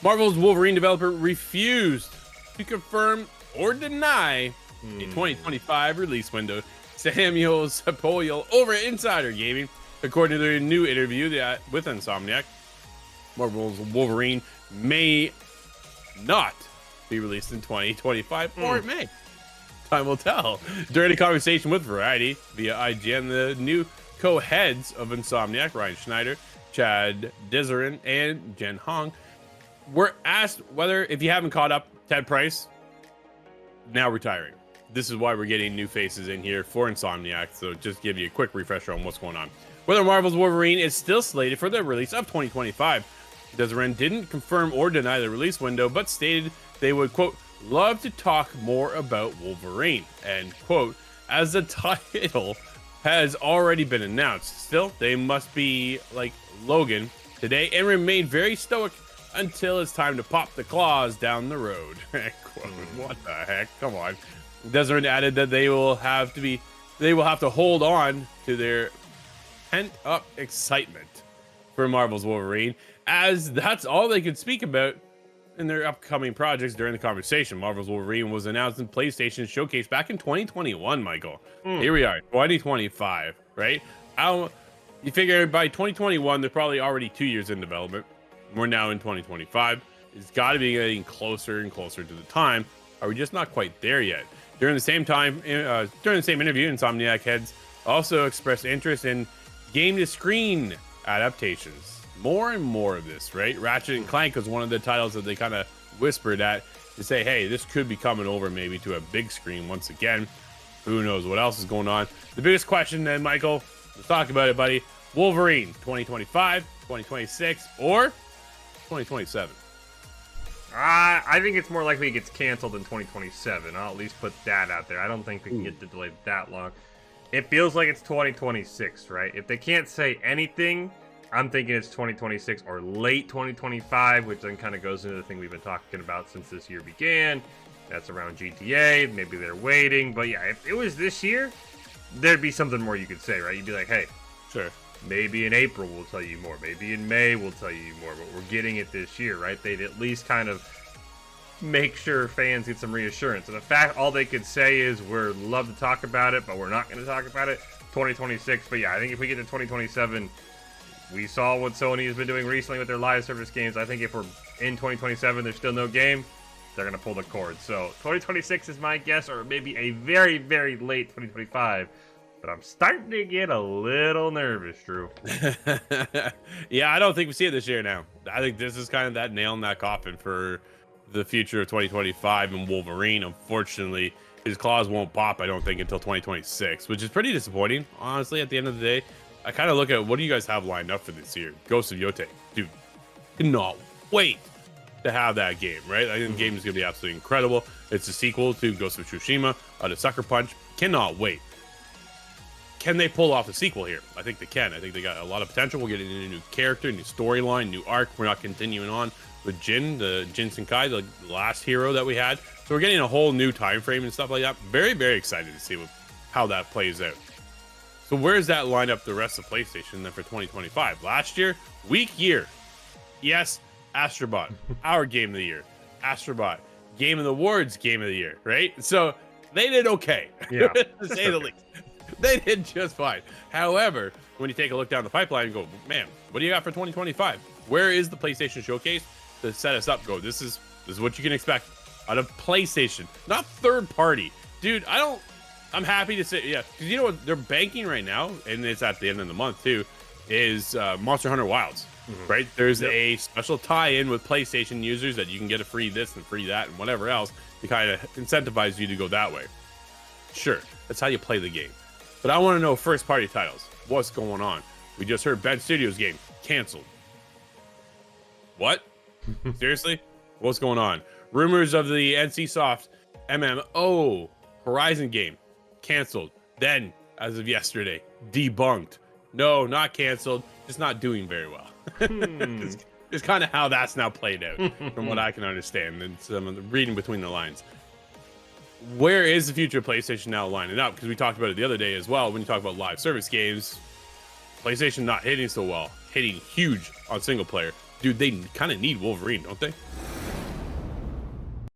Marvel's Wolverine developer refused to confirm or deny a 2025 release window. Samuel Sapoyal over at Insider Gaming, according to their new interview with Insomniac, Marvel's Wolverine may not be released in 2025, or it may. Time will tell. During a conversation with Variety via IGN, the new co-heads of Insomniac, Ryan Schneider, Chad Dezern, and Jen Hong, were asked whether, if you haven't caught up, Ted Price now retiring. This is why we're getting new faces in here for Insomniac, so just give you a quick refresher on what's going on. Whether Marvel's Wolverine is still slated for the release of 2025. Dezern didn't confirm or deny the release window, but stated they would, quote, love to talk more about Wolverine, and quote, as the title has already been announced. Still, they must be like Logan today and remain very stoic until it's time to pop the claws down the road. Quote, what the heck? Come on. Dezern added that they will have to hold on to their pent-up excitement for Marvel's Wolverine, as that's all they could speak about in their upcoming projects during the conversation. Marvel's Wolverine was announced in PlayStation Showcase back in 2021, Michael. Here we are, 2025, right? You figure by 2021, they're probably already 2 years in development. We're now in 2025. It's got to be getting closer and closer to the time. Are we just not quite there yet? During the same interview, Insomniac heads also expressed interest in game-to-screen adaptations. More and more of this, right? Ratchet and Clank was one of the titles that they kind of whispered at to say, hey, this could be coming over maybe to a big screen once again. Who knows what else is going on? The biggest question then, Michael, let's talk about it, buddy. Wolverine, 2025, 2026, or 2027? I think it's more likely it gets canceled in 2027. I'll at least put that out there. I don't think we can get delayed that long. It feels like it's 2026, right? If they can't say anything, I'm thinking it's 2026 or late 2025, which then kind of goes into the thing we've been talking about since this year began. That's around GTA. Maybe they're waiting. But yeah, if it was this year, there'd be something more you could say, right? You'd be like, hey, Sure. maybe in April we'll tell you more. Maybe in May we'll tell you more. But we're getting it this year, right? They'd at least kind of make sure fans get some reassurance. And the fact all they could say is we'd love to talk about it, but we're not going to talk about it. 2026. But yeah, I think if we get to 2027, we saw what Sony has been doing recently with their live service games. I think if we're in 2027, there's still no game, they're going to pull the cord. So 2026 is my guess, or maybe a very, very late 2025. But I'm starting to get a little nervous, Drew. Yeah, I don't think we see it this year now. I think this is kind of that nail in that coffin for the future of 2025 and Wolverine. Unfortunately, his claws won't pop, I don't think, until 2026, which is pretty disappointing, honestly, at the end of the day. I kind of look at what do you guys have lined up for this year? Ghost of Yote. Dude, cannot wait to have that game, right? I think the game is going to be absolutely incredible. It's a sequel to Ghost of Tsushima, to Sucker Punch. Cannot wait. Can they pull off a sequel here? I think they can. I think they got a lot of potential. We're getting a new character, new storyline, new arc. We're not continuing on with Jin Senkai, the last hero that we had. So we're getting a whole new time frame and stuff like that. Very, very excited to see how that plays out. So where's that line up the rest of PlayStation then for 2025? Last year, weak year. Yes, Astrobot, our game of the year. Astrobot, Game of the Awards, game of the year, right? So they did okay, Yeah. to say the least. They did just fine. However, when you take a look down the pipeline and go, man, what do you got for 2025? Where is the PlayStation Showcase to set us up? Go, this is what you can expect out of PlayStation, not third party. Dude, I'm happy to say, yeah, because you know what they're banking right now, and it's at the end of the month too, is Monster Hunter Wilds, right? There's a special tie-in with PlayStation users that you can get a free this and free that and whatever else to kind of incentivize you to go that way. Sure, that's how you play the game. But I want to know first-party titles. What's going on? We just heard Ben Studios game canceled. What? Seriously? What's going on? Rumors of the NCSoft MMO Horizon game canceled. Then, as of yesterday, debunked. No, not canceled. Just not doing very well. It's kind of how that's now played out, from what I can understand, and some of the reading between the lines. Where is the future of PlayStation now lining up? Because we talked about it the other day as well. When you talk about live service games, PlayStation not hitting so well, hitting huge on single player. dude, they kind of need Wolverine, don't they?